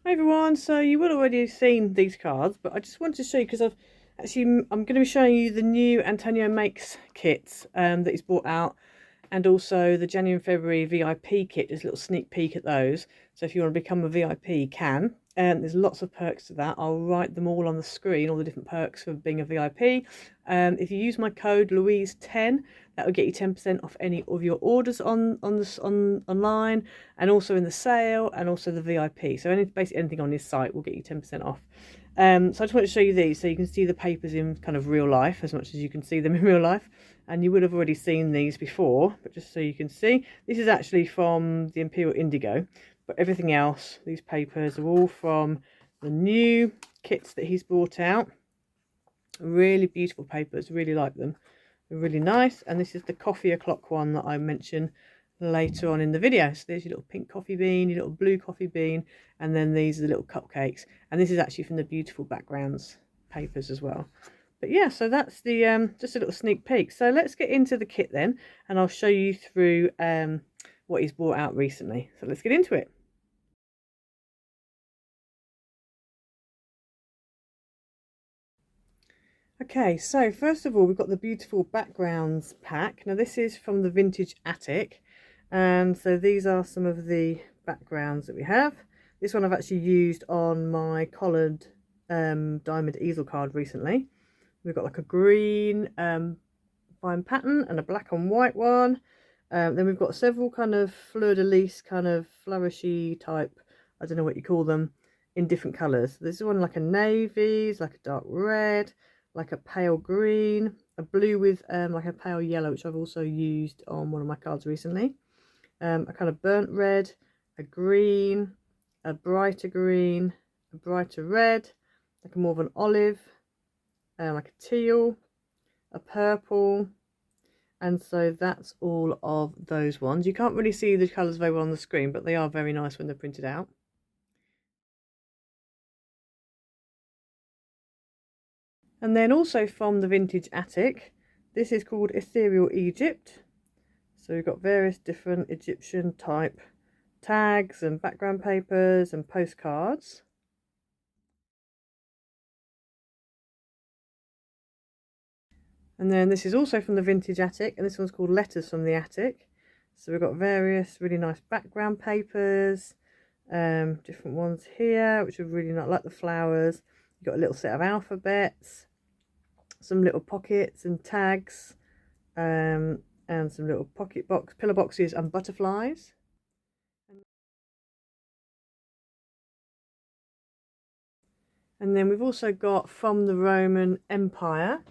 Hi everyone, so you will already have seen these cards, but I just wanted to show you because I'm going to be showing you the new Antonio Makes kits that he's brought out, and also the January and February VIP kit. Just a little sneak peek at those. So if you want to become a VIP, you can. And there's lots of perks to that. I'll write them all on the screen, all the different perks for being a VIP. If you use my code Louise10, that will get you 10% off any of your orders online, and also in the sale, and also the VIP. So basically anything on this site will get you 10% off. So I just want to show you these so you can see the papers in kind of real life as much as you can see them in real life. And you would have already seen these before, but just so you can see, this is actually from the Imperial Indigo. But everything else, these papers are all from the new kits that he's brought out. Really beautiful papers, really like them. They're really nice. And this is the coffee o'clock one that I mentioned later on in the video. So there's your little pink coffee bean, your little blue coffee bean, and then these are the little cupcakes. And this is actually from the beautiful backgrounds papers as well. But yeah, so that's the just a little sneak peek. So let's get into the kit then, and I'll show you through what he's brought out recently. So let's get into it. Okay, so first of all, we've got the beautiful backgrounds pack. Now this is from the Vintage Attic, and so these are some of the backgrounds that we have. This one I've actually used on my collared diamond easel card recently. We've got like a green fine pattern and a black and white one. Then we've got several kind of fleur-de-lis, kind of flourishy type, I don't know what you call them, in different colours. This is one like a navy, it's like a dark red, like a pale green, a blue with like a pale yellow, which I've also used on one of my cards recently. A kind of burnt red, a green, a brighter red, like a more of an olive, like a teal, a purple. And so that's all of those ones. You can't really see the colours very well on the screen, but they are very nice when they're printed out. And then also from the Vintage Attic, this is called Ethereal Egypt. So we've got various different Egyptian type tags and background papers and postcards. And then this is also from the Vintage Attic, and this one's called Letters from the Attic. So we've got various really nice background papers, different ones here, which are really not like the flowers. You've got a little set of alphabets, some little pockets and tags, and some little pillar boxes and butterflies. And then we've also got from the Roman Empire.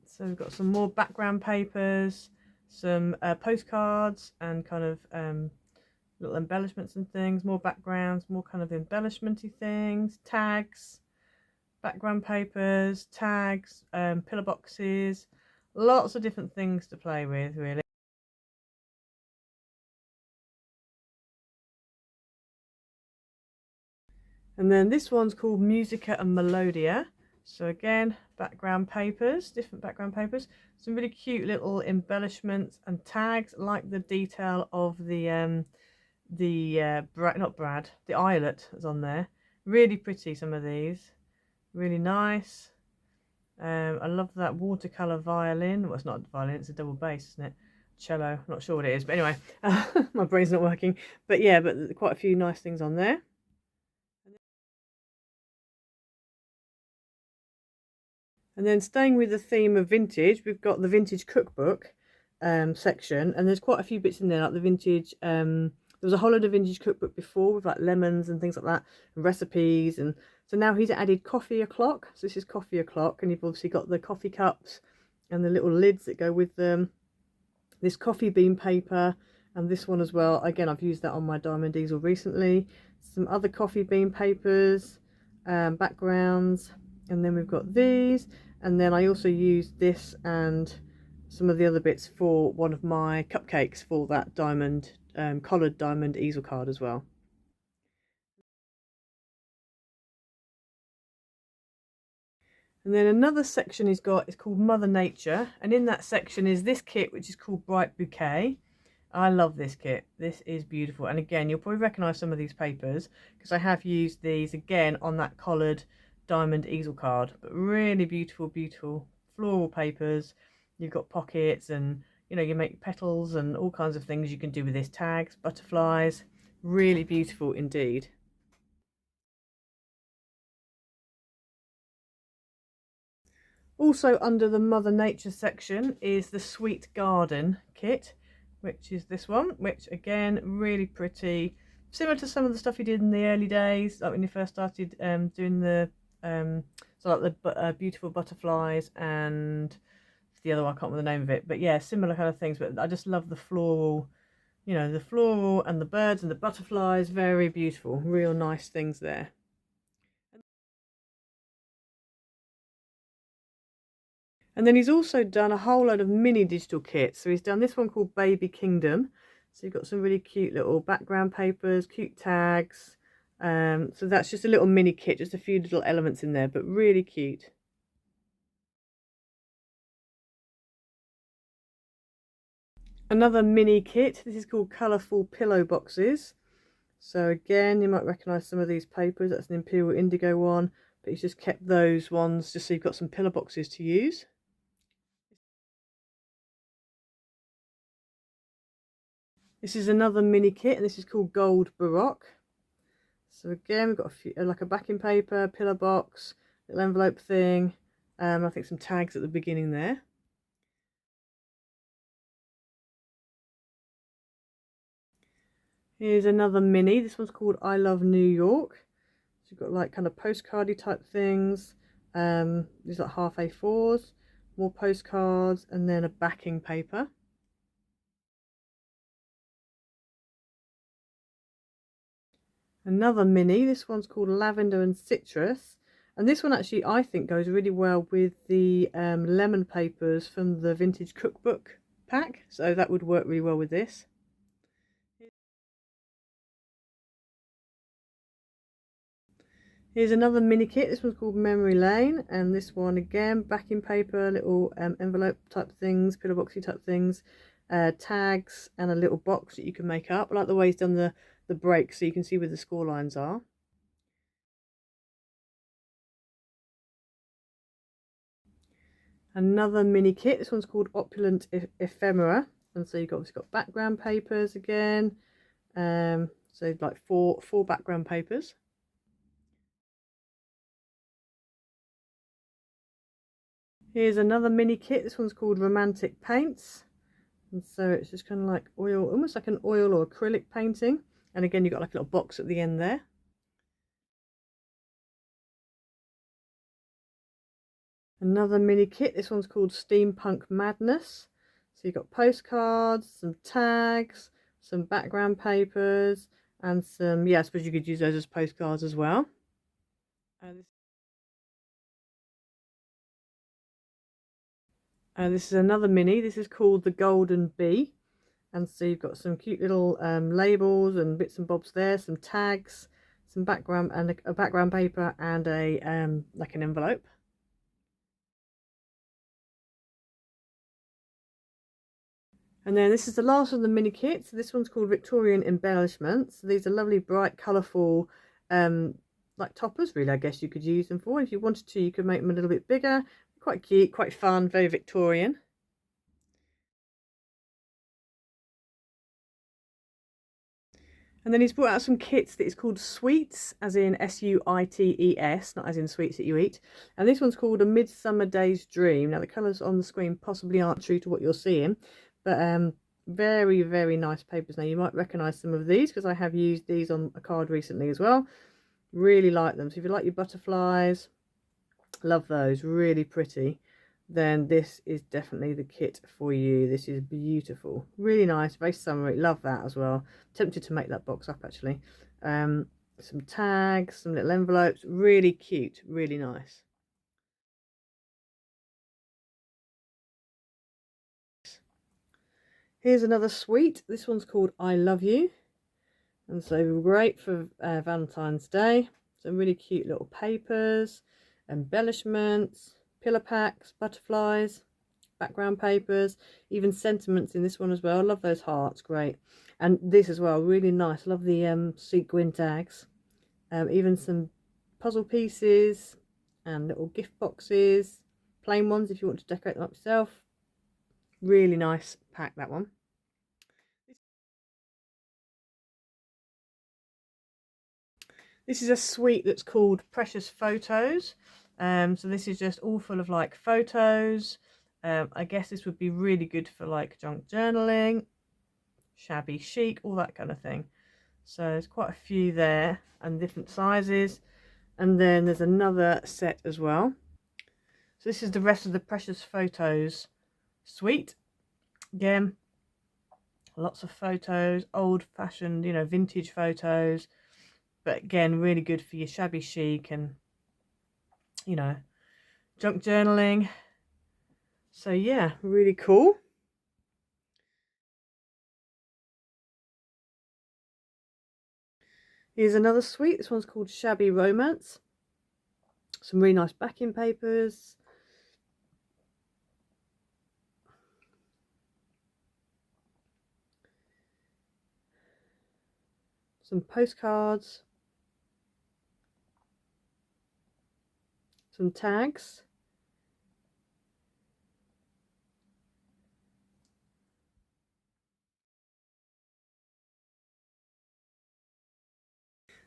So we've got some more background papers, some postcards and kind of little embellishments and things, more backgrounds, more kind of embellishmenty things, tags, background papers, tags, pillar boxes, lots of different things to play with really. And then this one's called Musica and Melodia. So again, background papers, different background papers, some really cute little embellishments and tags, like the detail of the eyelet is on there. Really pretty, some of these, really nice. I love that watercolor violin. Well, it's not a violin, it's a double bass, isn't it? Cello, not sure what it is, but anyway, my brain's not working. But yeah, but quite a few nice things on there. And then staying with the theme of vintage, we've got the vintage cookbook section, and there's quite a few bits in there, like the vintage, there was a holiday vintage cookbook before with like lemons and things like that, and recipes. And so now he's added coffee o'clock. So this is coffee o'clock, and you've obviously got the coffee cups and the little lids that go with them. This coffee bean paper, and this one as well. Again, I've used that on my diamond easel recently. Some other coffee bean papers, backgrounds. And then we've got these, and then I also used this and some of the other bits for one of my cupcakes for that diamond, collared diamond easel card as well. And then another section he's got is called Mother Nature, and in that section is this kit, which is called Bright Bouquet. I love this kit. This is beautiful. And again, you'll probably recognise some of these papers because I have used these again on that collared diamond easel card. But really beautiful, beautiful floral papers. You've got pockets and, you know, you make petals and all kinds of things you can do with this. Tags, butterflies. Really beautiful indeed. Also under the Mother Nature section is the Sweet Garden kit, which is this one, which again, really pretty. Similar to some of the stuff you did in the early days, like when you first started doing the, so like the beautiful butterflies and the other one, I can't remember the name of it. But yeah, similar kind of things, but I just love the floral, you know, the floral and the birds and the butterflies, very beautiful, real nice things there. And then he's also done a whole load of mini digital kits. So he's done this one called Baby Kingdom. So you've got some really cute little background papers, cute tags. So that's just a little mini kit, just a few little elements in there, but really cute. Another mini kit. This is called Colourful Pillow Boxes. So again, you might recognise some of these papers. That's an Imperial Indigo one, but he's just kept those ones just so you've got some pillow boxes to use. This is another mini kit, and this is called Gold Baroque. So again, we've got a few, like a backing paper, pillar box, little envelope thing. I think some tags at the beginning there. Here's another mini. This one's called I Love New York. So you've got like kind of postcardy type things. These are like half A4s, more postcards, and then a backing paper. Another mini. This one's called Lavender and Citrus. And this one actually, I think, goes really well with the lemon papers from the vintage cookbook pack. So that would work really well with this. Here's another mini kit. This one's called Memory Lane, and this one again, backing paper, little envelope type things, pillar boxy type things, tags, and a little box that you can make up. I like the way he's done the break so you can see where the score lines are. Another mini kit. This one's called Opulent Ephemera, and so you've obviously got background papers again. So like four background papers. Here's another mini kit. This one's called Romantic Paints. And so it's just kind of like oil, almost like an oil or acrylic painting. And again, you've got like a little box at the end there. Another mini kit. This one's called Steampunk Madness. So you've got postcards, some tags, some background papers, and some, yeah, I suppose you could use those as postcards as well. This is another mini. This is called the Golden Bee. And so you've got some cute little labels and bits and bobs there, some tags, some background and a background paper and a like an envelope. And then this is the last of the mini kits. This one's called Victorian Embellishments. So these are lovely, bright, colourful, like toppers, really, I guess you could use them for. If you wanted to, you could make them a little bit bigger. Quite cute, quite fun, very Victorian. And then he's brought out some kits that is called Sweets, as in S-U-I-T-E-S, not as in sweets that you eat. And this one's called A Midsummer Day's Dream. Now the colours on the screen possibly aren't true to what you're seeing, but very, very nice papers. Now you might recognise some of these because I have used these on a card recently as well. Really like them. So if you like your butterflies, love those, really pretty, then this is definitely the kit for you. This is beautiful, really nice, very summery, love that as well. Tempted to make that box up actually. Some tags, some little envelopes, really cute, really nice. Here's another suite. This one's called I Love You, and so great for Valentine's Day. Some really cute little papers, embellishments, pillar packs, butterflies. background papers, even sentiments in this one as well. I love those hearts, great. And this as well, really nice. I love the sequin tags. Even some puzzle pieces and little gift boxes, plain ones if you want to decorate them up yourself. Really nice pack, that one. This is a suite that's called Precious Photos. So this is just all full of like photos. I guess this would be really good for like junk journaling, shabby chic, all that kind of thing. So there's quite a few there and different sizes. And then there's another set as well. So this is the rest of the Precious Photos suite. Again, lots of photos, old-fashioned, you know, vintage photos. But again, really good for your shabby chic and, you know, junk journaling. So yeah, really cool. Here's another suite. This one's called Shabby Romance. Some really nice backing papers. Some postcards. Some tags.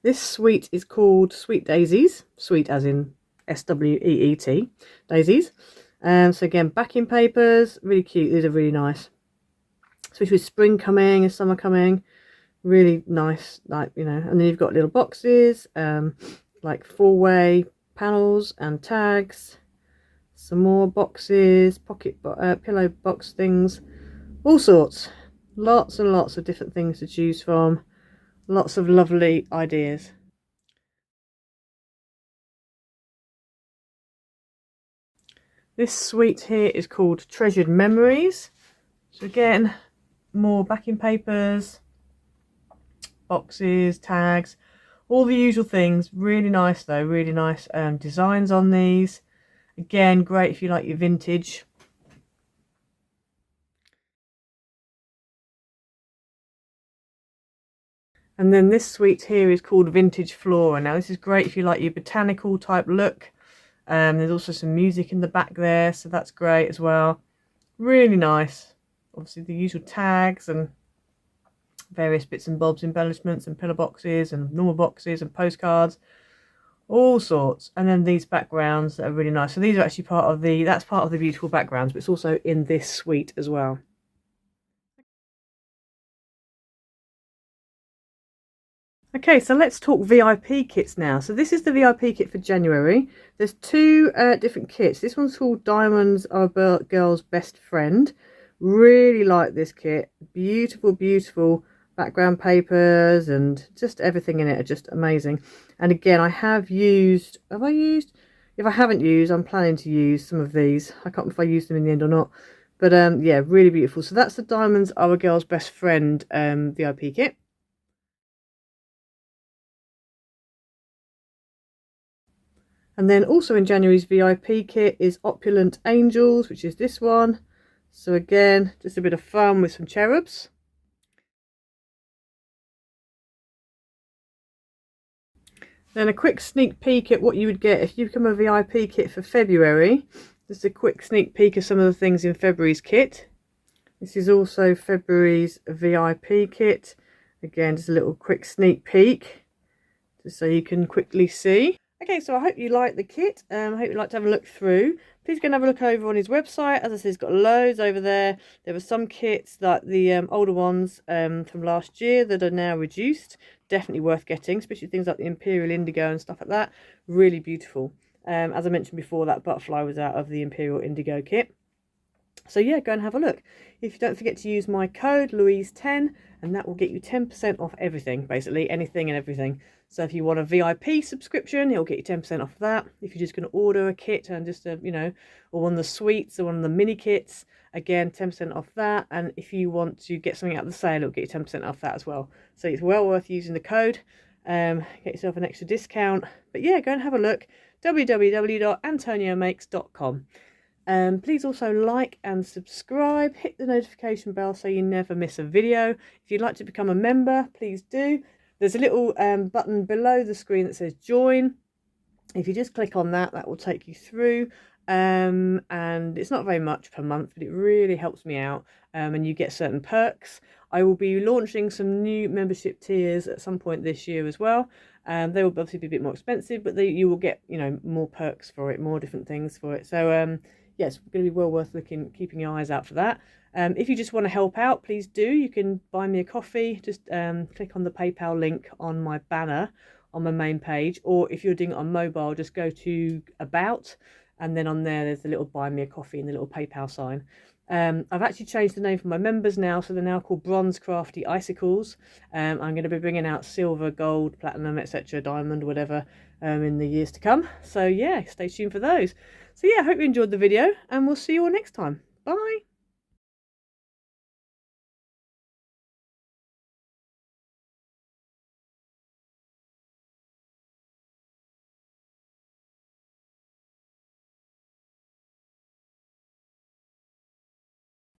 This suite is called Sweet Daisies. Sweet as in S-W-E-E-T. Daisies. So again, backing papers. Really cute. These are really nice. Especially with spring coming and summer coming. Really nice, like, you know. And then you've got little boxes. Like 4-way panels and tags. Some more boxes. Pillow box things. All sorts. Lots and lots of different things to choose from. Lots of lovely ideas. This suite here is called Treasured Memories. So again, more backing papers, boxes, tags, all the usual things. Really nice though, really nice designs on these. Again, great if you like your vintage. And then this suite here is called Vintage Flora. Now this is great if you like your botanical type look. There's also some music in the back there, so that's great as well. Really nice. Obviously the usual tags and various bits and bobs, embellishments and pillar boxes and normal boxes and postcards, all sorts. And then these backgrounds that are really nice. So these are actually part of the, that's part of the beautiful backgrounds, but it's also in this suite as well. Okay, so let's talk VIP kits now. So this is the VIP kit for January. There's two different kits. This one's called Diamonds Are a Girl's Best Friend. Really like this kit. Beautiful, beautiful background papers and just everything in it are just amazing. And again, I have used, have I used? If I haven't used, I'm planning to use some of these. I can't remember if I used them in the end or not. But yeah, really beautiful. So that's the Diamonds Are a Girl's Best Friend VIP kit. And then also in January's VIP kit is Opulent Angels, which is this one. So again, just a bit of fun with some cherubs. Then a quick sneak peek at what you would get if you become a VIP kit for February. Just a quick sneak peek of some of the things in February's kit. This is also February's VIP kit. Again, just a little quick sneak peek, just so you can quickly see. Okay, so I hope you like the kit. I hope you like to have a look through. Please go and have a look over on his website. As I said, he's got loads over there. There were some kits, like the older ones from last year, that are now reduced. Definitely worth getting, especially things like the Imperial Indigo and stuff like that. Really beautiful. As I mentioned before, that butterfly was out of the Imperial Indigo kit. So yeah, go and have a look. If you don't forget to use my code Louise10, and that will get you 10% off everything, basically anything and everything. So if you want a VIP subscription, it'll get you 10% off that. If you're just going to order a kit and just you know, or one of the suites or one of the mini kits, again 10% off that. And if you want to get something out of the sale, it'll get you 10% off that as well. So it's well worth using the code. Get yourself an extra discount. But yeah, go and have a look. www.antoniomakes.com. Please also like and subscribe, hit the notification bell so you never miss a video. If you'd like to become a member, please do. There's a little button below the screen that says join. If you just click on that, that will take you through. And it's not very much per month, but it really helps me out, and you get certain perks. I will be launching some new membership tiers at some point this year as well. They will obviously be a bit more expensive, but you will get, you know, more perks for it, more different things for it. So yes, it's going to be well worth keeping your eyes out for that. If you just want to help out, please do. You can buy me a coffee. Just click on the PayPal link on my banner on my main page, or if you're doing it on mobile, just go to About, and then on there's the little buy me a coffee and the little PayPal sign. I've actually changed the name for my members now, so they're now called Bronze Crafty Icicles. I'm going to be bringing out silver, gold, platinum, etc., diamond, whatever, in the years to come. So yeah, stay tuned for those. So yeah, I hope you enjoyed the video, and we'll see you all next time. Bye.